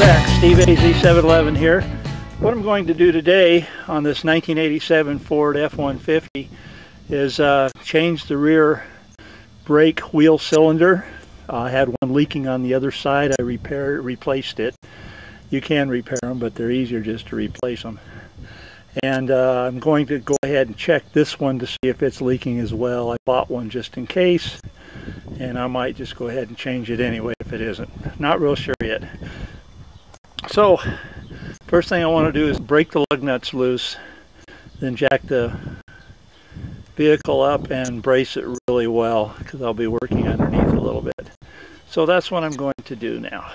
back, Steve AZ711 here. What I'm going to do today on this 1987 Ford F150 is change the rear brake wheel cylinder. I had one leaking on the other side. I replaced it. You can repair them, but they're easier just to replace them. And I'm going to go ahead and check this one to see if it's leaking as well. I bought one just in case, and I might just go ahead and change it anyway if it isn't. Not real sure yet. So, first thing I want to do is break the lug nuts loose, then jack the vehicle up and brace it really well, because I'll be working underneath a little bit. So that's what I'm going to do now.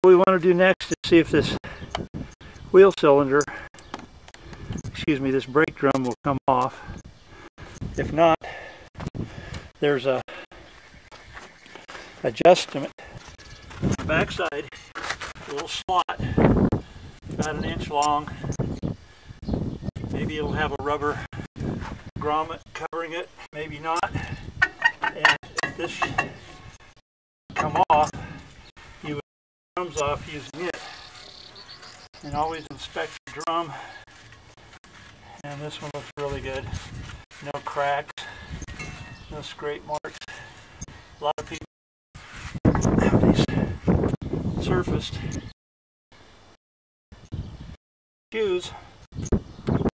What we want to do next is see if this wheel cylinder, this brake drum will come off. If not, there's a adjustment on the backside, a little slot about 1 inch long. Maybe it'll have a rubber grommet covering it, maybe not. And if this come off, you would drums off using it. And always inspect the drum. And this one looks really good. No cracks, no scrape marks. A lot of people have these surfaced shoes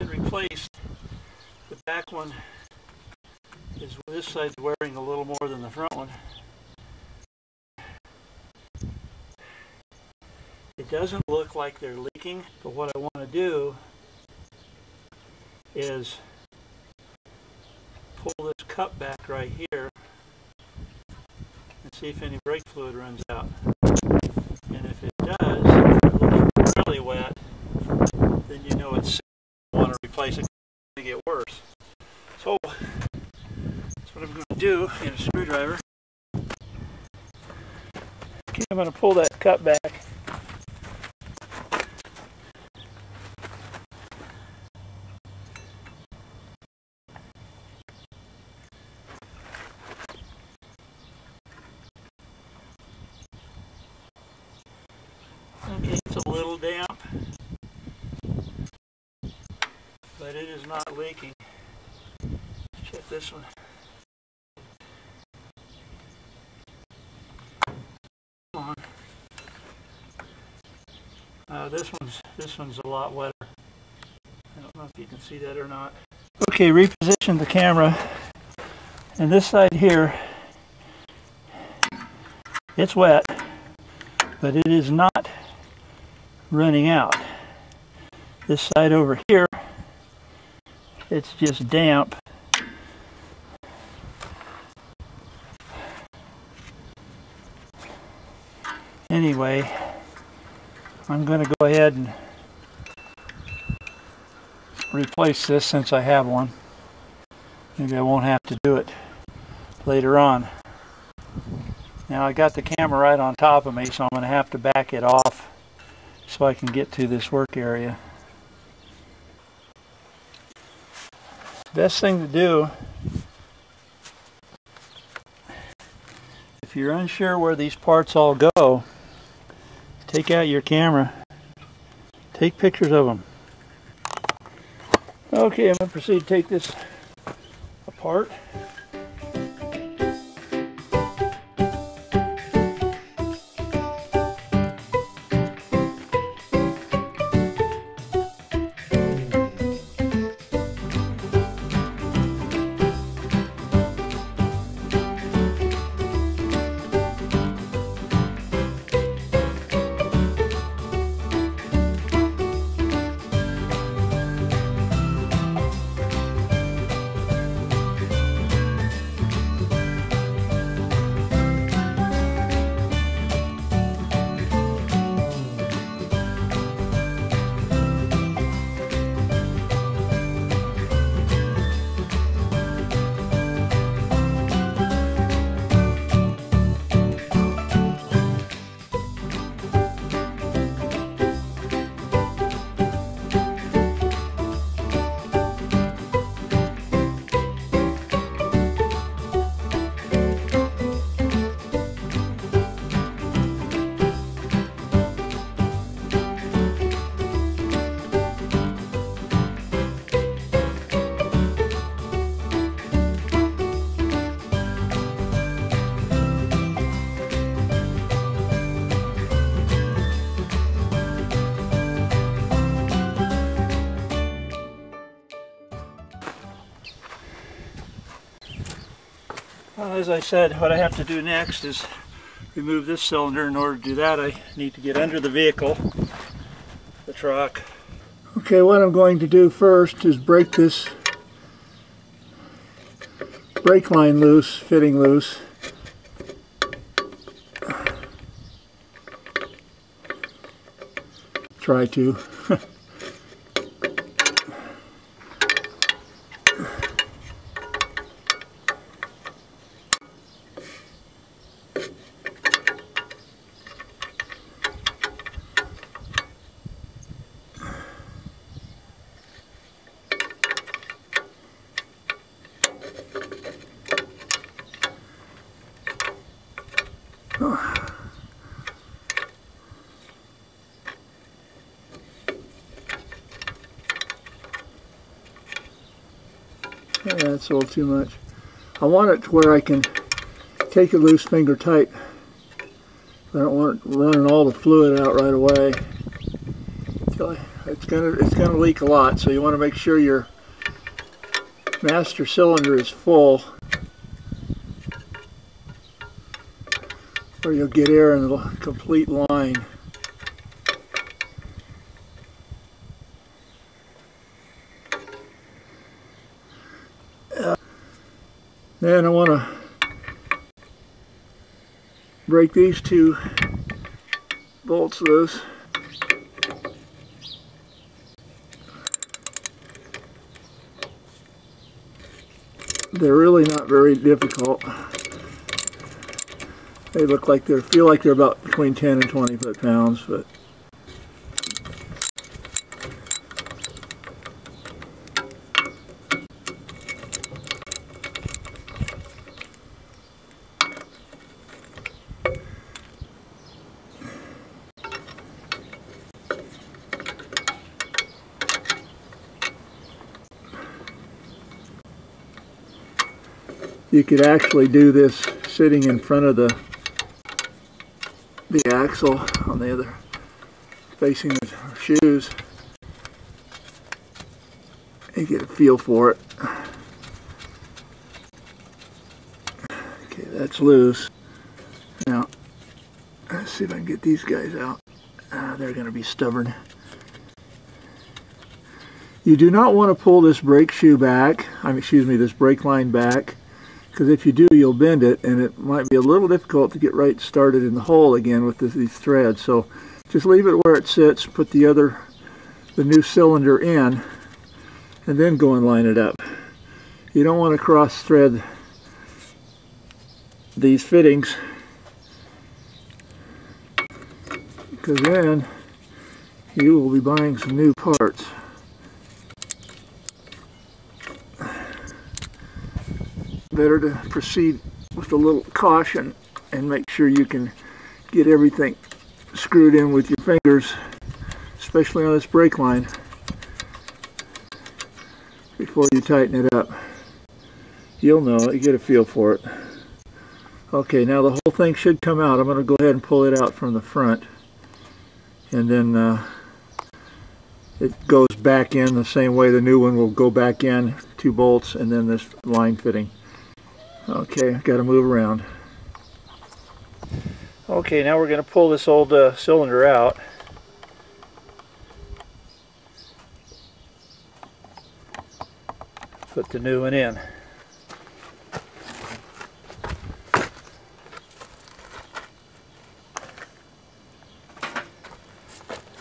and replaced. The back one is, this side's wearing a little more than the front one. It doesn't look like they're leaking, but what I want to do is pull this cup back right here and see if any brake fluid runs out. And if it does, if it looks really wet, then you know it's safe. You want to replace it, it's going to get worse. So that's what I'm going to do. Get a screwdriver. Okay, I'm going to pull that cup back. Okay, it's a little damp, but it is not leaking. Check this one. Come on. This one's a lot wetter. I don't know if you can see that or not. Okay, reposition the camera, and this side here, it's wet, but it is not running out. This side over here, it's just damp. Anyway, I'm going to go ahead and replace this since I have one. Maybe I won't have to do it later on. Now I got the camera right on top of me, so I'm going to have to back it off so I can get to this work area. Best thing to do, if you're unsure where these parts all go, take out your camera, take pictures of them. Okay, I'm going to proceed to take this apart. Well, as I said, what I have to do next is remove this cylinder. In order to do that, I need to get under the vehicle, the truck. Okay, what I'm going to do first is break this brake line loose, fitting loose. Try to. Yeah, that's a little too much. I want it to where I can take it loose finger tight. I don't want it running all the fluid out right away. It's gonna leak a lot, so you want to make sure your master cylinder is full, or you'll get air in the complete line. Then I want to break these two bolts loose. They're really not very difficult. They look like feel like they're about between 10 and 20 foot-pounds, but you could actually do this sitting in front of the axle on the other, facing the shoes, and get a feel for it. Okay, that's loose. Now, let's see if I can get these guys out. They're going to be stubborn. You do not want to pull this brake shoe back, this brake line back, because if you do, you'll bend it, and it might be a little difficult to get right started in the hole again with these threads. So just leave it where it sits, put the new cylinder in, and then go and line it up. You don't want to cross thread these fittings because then you will be buying some new parts. Better to proceed with a little caution and make sure you can get everything screwed in with your fingers, especially on this brake line, before you tighten it up. You'll know it, you get a feel for it. Okay, now the whole thing should come out. I'm going to go ahead and pull it out from the front, and then it goes back in the same way the new one will go back in, 2 bolts and then this line fitting. Okay, I've got to move around. Okay, now we're going to pull this old cylinder out. Put the new one in.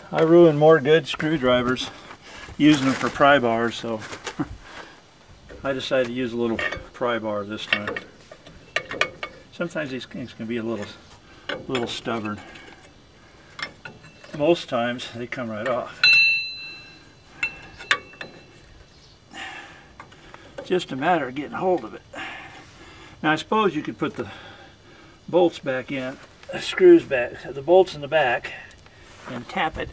I ruin more good screwdrivers using them for pry bars, so I decided to use a little pry bar this time. Sometimes these things can be a little stubborn. Most times they come right off. Just a matter of getting hold of it. Now I suppose you could put the bolts back in, the screws back, the bolts in the back, and tap it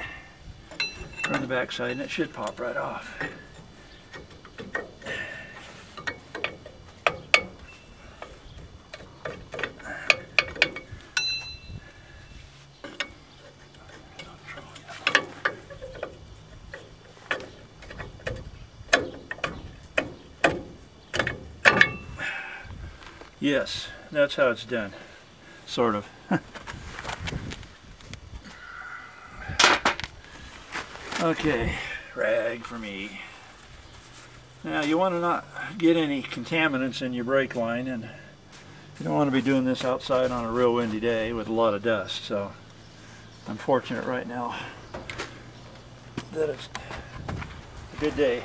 from the back side and it should pop right off. Yes, that's how it's done, sort of. Okay, rag for me. Now you want to not get any contaminants in your brake line, and you don't want to be doing this outside on a real windy day with a lot of dust, so I'm fortunate right now that it's a good day.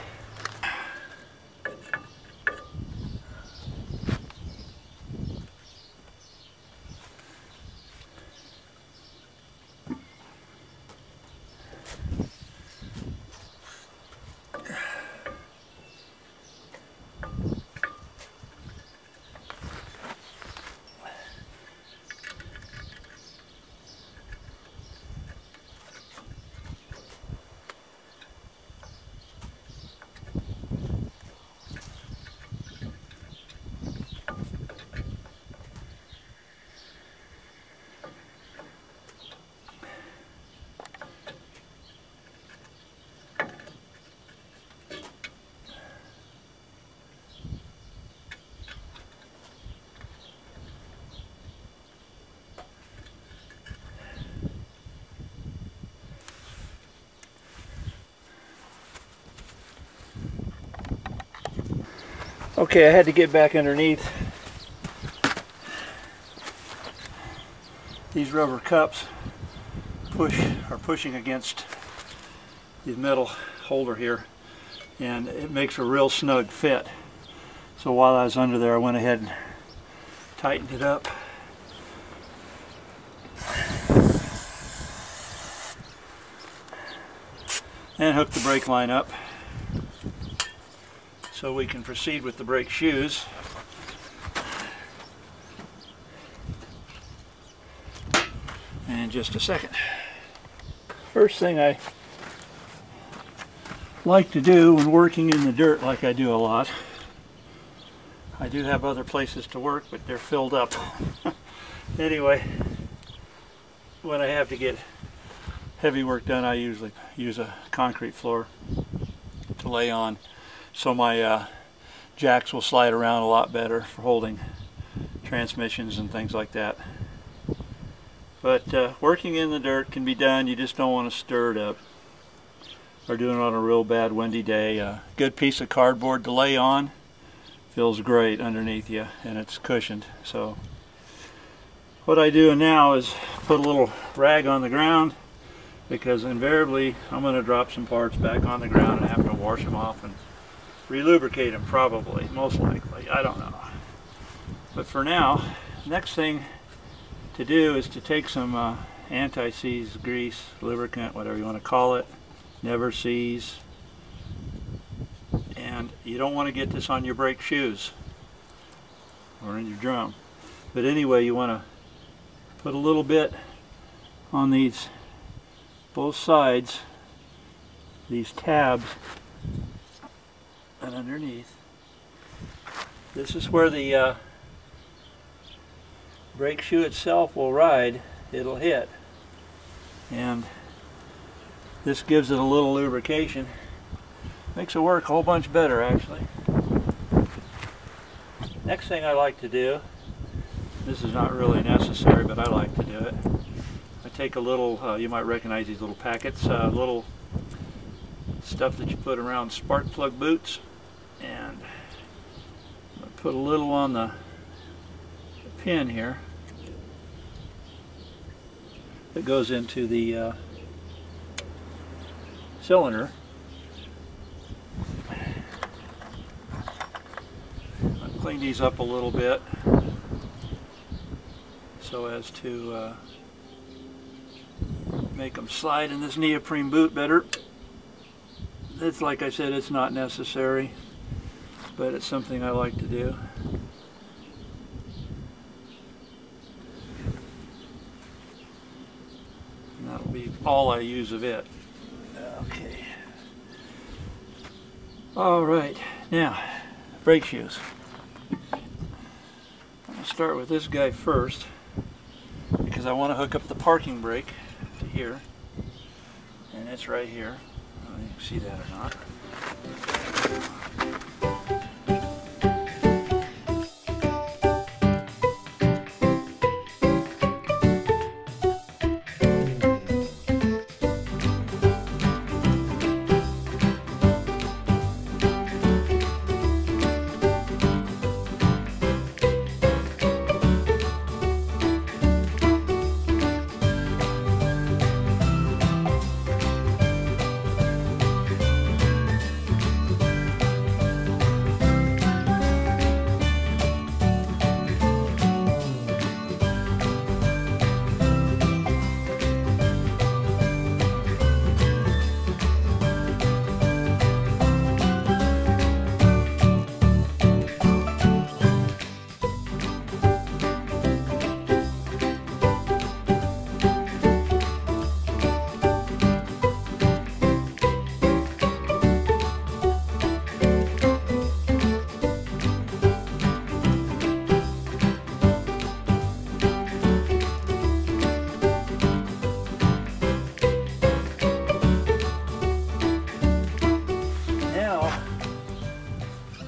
Okay, I had to get back underneath. These rubber cups are pushing against the metal holder here, and it makes a real snug fit. So while I was under there, I went ahead and tightened it up. And hooked the brake line up, so we can proceed with the brake shoes. In just a second. First thing I like to do when working in the dirt, like I do a lot, I do have other places to work, but they're filled up. Anyway, when I have to get heavy work done, I usually use a concrete floor to lay on, so my jacks will slide around a lot better for holding transmissions and things like that. But working in the dirt can be done, you just don't want to stir it up or do it on a real bad windy day. A good piece of cardboard to lay on feels great underneath you, and it's cushioned. So what I do now is put a little rag on the ground, because invariably I'm going to drop some parts back on the ground and have to wash them off and relubricate them, probably, most likely, I don't know. But for now, next thing to do is to take some anti-seize grease, lubricant, whatever you want to call it. Never seize. And you don't want to get this on your brake shoes or in your drum. But anyway, you want to put a little bit on these both sides, these tabs, and underneath. This is where the brake shoe itself will ride. It'll hit, and this gives it a little lubrication. Makes it work a whole bunch better, actually. Next thing I like to do, this is not really necessary, but I like to do it. I take a little, you might recognize these little packets, little stuff that you put around spark plug boots, and I put a little on the pin here that goes into the cylinder. I'll clean these up a little bit so as to make them slide in this neoprene boot better. It's like I said, it's not necessary, but it's something I like to do. And that'll be all I use of it. Okay. All right, now brake shoes. I'll start with this guy first because I want to hook up the parking brake to here, and it's right here. I don't know if you can see that or not.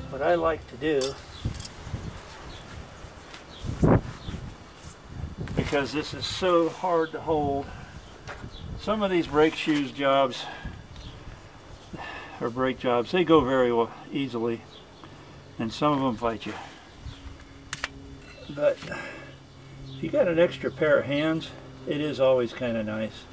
What I like to do, because this is so hard to hold, some of these brake shoes jobs or brake jobs, they go very well, easily, and some of them fight you. But if you got an extra pair of hands, it is always kind of nice.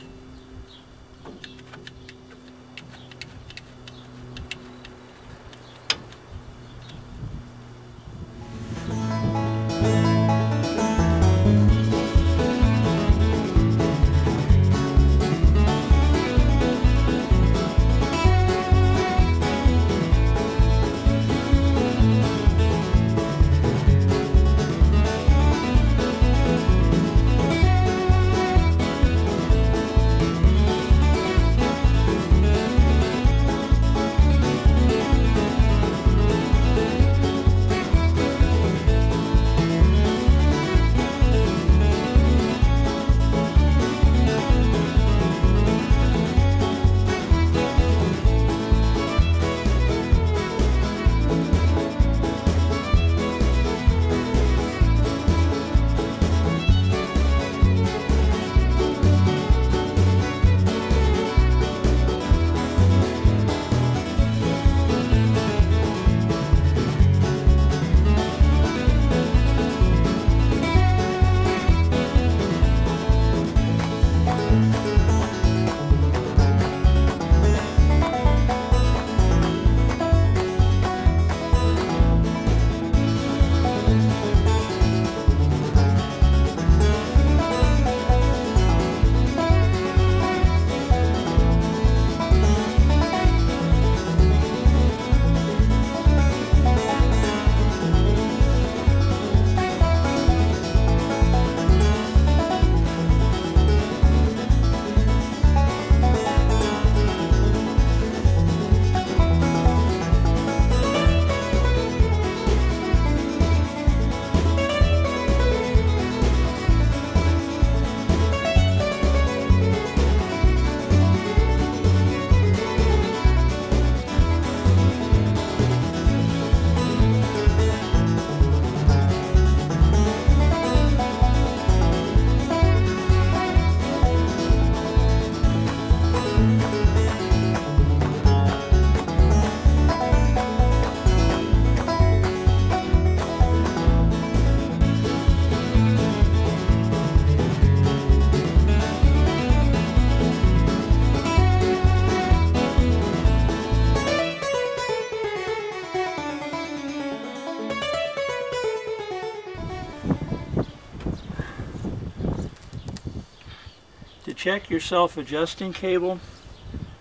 check your self-adjusting cable,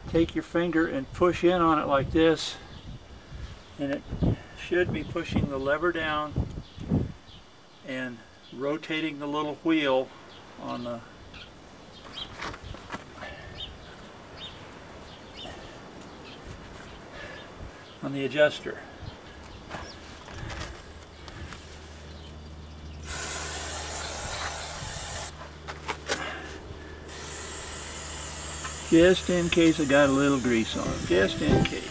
take your finger and push in on it like this, and it should be pushing the lever down and rotating the little wheel on the adjuster. Just in case I got a little grease on it, just in case.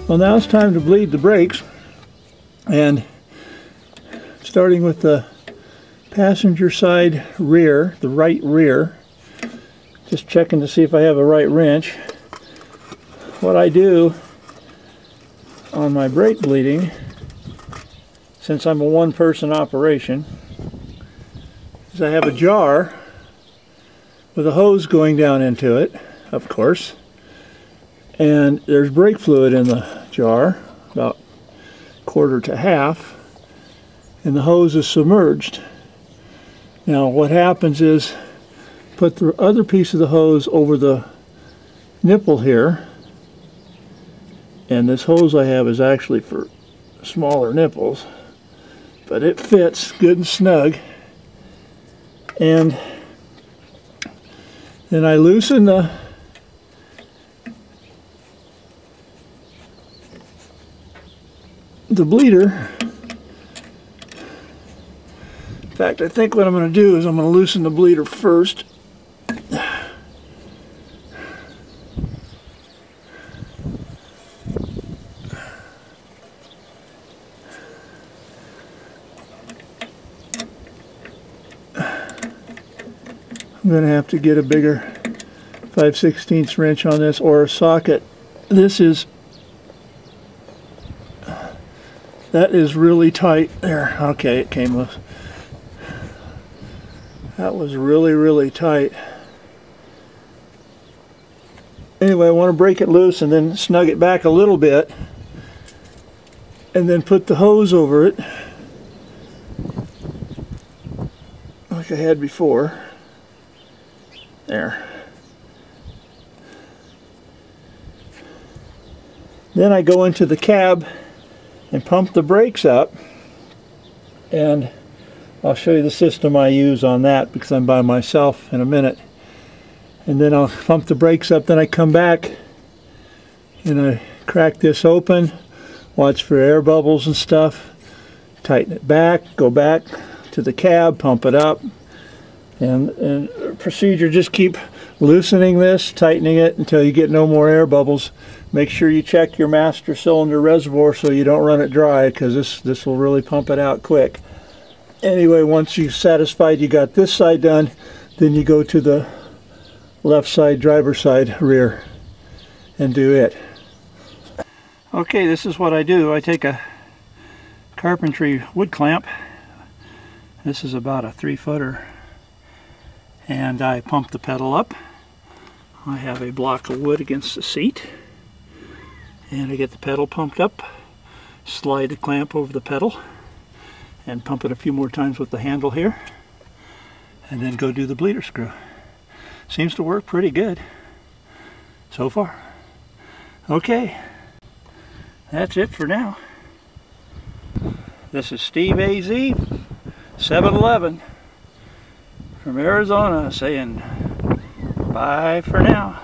Well, now it's time to bleed the brakes, and starting with the passenger side rear, the right rear, just checking to see if I have a right wrench. What I do on my brake bleeding, since I'm a one-person operation, is I have a jar with a hose going down into it, of course, and there's brake fluid in the jar, about quarter to half, and the hose is submerged. Now what happens is, put the other piece of the hose over the nipple here, and this hose I have is actually for smaller nipples, but it fits good and snug, and then I loosen the bleeder. In fact, I think what I'm going to do is I'm going to loosen the bleeder first. I'm going to have to get a bigger 5/16 wrench on this, or a socket. That is really tight there. Okay, it came loose. That was really, really tight. Anyway, I want to break it loose and then snug it back a little bit, and then put the hose over it like I had before. There. Then I go into the cab and pump the brakes up, and I'll show you the system I use on that because I'm by myself in a minute. And then I'll pump the brakes up, then I come back and I crack this open, watch for air bubbles and stuff, tighten it back, go back to the cab, pump it up, and procedure, just keep loosening this, tightening it until you get no more air bubbles. Make sure you check your master cylinder reservoir so you don't run it dry, because this will really pump it out quick. Anyway, once you're satisfied you got this side done, then you go to the left side, driver's side rear, and do it. Okay, this is what I do. I take a carpentry wood clamp. This is about a 3-footer. And I pump the pedal up. I have a block of wood against the seat. And I get the pedal pumped up, slide the clamp over the pedal, and pump it a few more times with the handle here, and then go do the bleeder screw. Seems to work pretty good so far. Okay, that's it for now. This is Steve AZ, 7-Eleven from Arizona, saying bye for now.